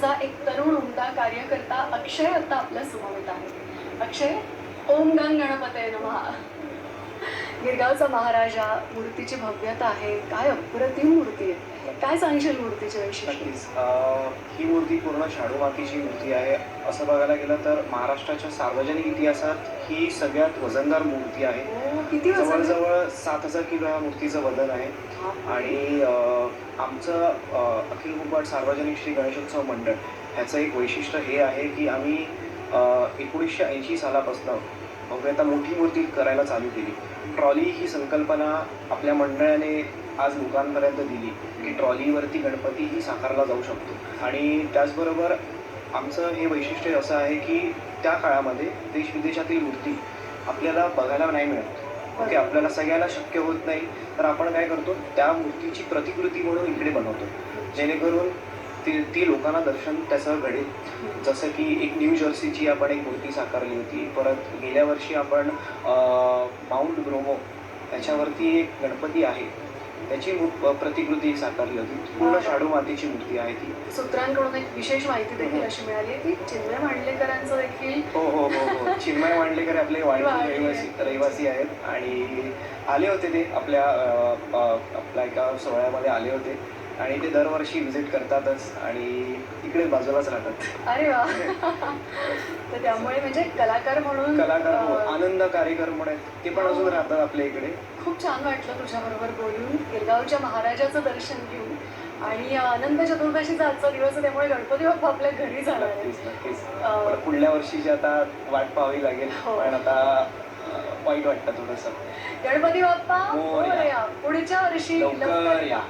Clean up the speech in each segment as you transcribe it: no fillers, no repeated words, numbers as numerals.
समाजाचा एक तरुण उमदा कार्यकर्ता अक्षय आता आपल्या समवेत आहे. अक्षय, ओम गंग गणपतये नमः. गिरगावचा महाराजा, मूर्तीची भव्यता आहे, काय अप्रतिम मूर्ती आहे. काय सांगशील मूर्तीचे वैशिष्ट्य? नक्कीच. ही मूर्ती पूर्ण शाडू मातीची मूर्ती आहे. असं बघायला गेलं तर महाराष्ट्राच्या सार्वजनिक इतिहासात ही सगळ्यात वजनदार मूर्ती आहे. किती वजन आहे? जवळ-जवळ 7,000 किलो या मूर्तीचं वजन आहे. आणि आमचं अखिल कुपवाड सार्वजनिक श्री गणेशोत्सव मंडळ ह्याचं एक वैशिष्ट्य हे आहे की आम्ही 1980 सालापासून भव्यता मोठी मूर्ती करायला चालू केली. ट्रॉली ही संकल्पना आपल्या मंडळाने आज लोकांपर्यंत दिली की ट्रॉलीवरती गणपतीही साकारला जाऊ शकतो. आणि त्याचबरोबर आमचं हे वैशिष्ट्य असं आहे की त्या काळामध्ये देश-विदेशातील मूर्ती आपल्याला बघायला नाही मिळत. ओके, आपल्याला सगळ्याला शक्य होत नाही, तर आपण काय करतो, त्या मूर्तीची प्रतिकृती म्हणून इकडे बनवतो, जेणेकरून ती लोकांना दर्शन त्याचं घडेल. जसं की एक न्यू जर्सीची आपण एक मूर्ती साकारली होती. परत गेल्या वर्षी आपण माउंट ब्रोमो याच्यावरती एक गणपती आहे, त्याची प्रतिकृती साकारली होती. पूर्ण शाडू मातीची मूर्ती आहे ती. सूत्रांकडून एक विशेष माहिती देखील अशी मिळाली की चिन्मय मांडलेकरांचं देखील हो. चिन्मय मांडलेकर आपले वाडी रहिवासी आहेत आणि आले होते ते आपल्या एका सोहळ्यामध्ये आले होते आणि ते दरवर्षी व्हिजिट करतातच आणि इकडे बाजूलाच राहतात. अरे वा. तर त्यामुळे म्हणजे कलाकार म्हणून आनंद कार्यकर म्हणून ते पण अजून राहतात आपल्या इकडे. खूप छान वाटलं तुझ्याबरोबर बोलून, गिरगावच्या महाराजाचं दर्शन घेऊन. आणि अनंत चतुर्दशीचा आजचा दिवस आहे, त्यामुळे गणपती बाप्पा आपल्या घरी जाणार आहे. नक्कीच. पुढल्या वर्षीची आता वाट पाहावी लागेल. पण आता वाईट वाटतं थोडंसं. गणपती बाप्पा मोरया. पुढच्या वर्षी लवकर या.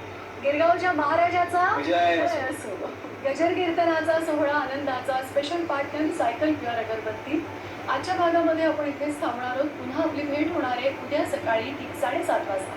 गिरगावच्या महाराजाचा विजय असो. गजर कीर्तनाचा सोहळा, आनंदाचा स्पेशल पार्टनर सायकल प्युअर अगरबत्ती. आजच्या भागामध्ये आपण इथेच थांबणार आहोत. पुन्हा आपली भेट होणार आहे उद्या सकाळी ठीक 7:30 वाजता.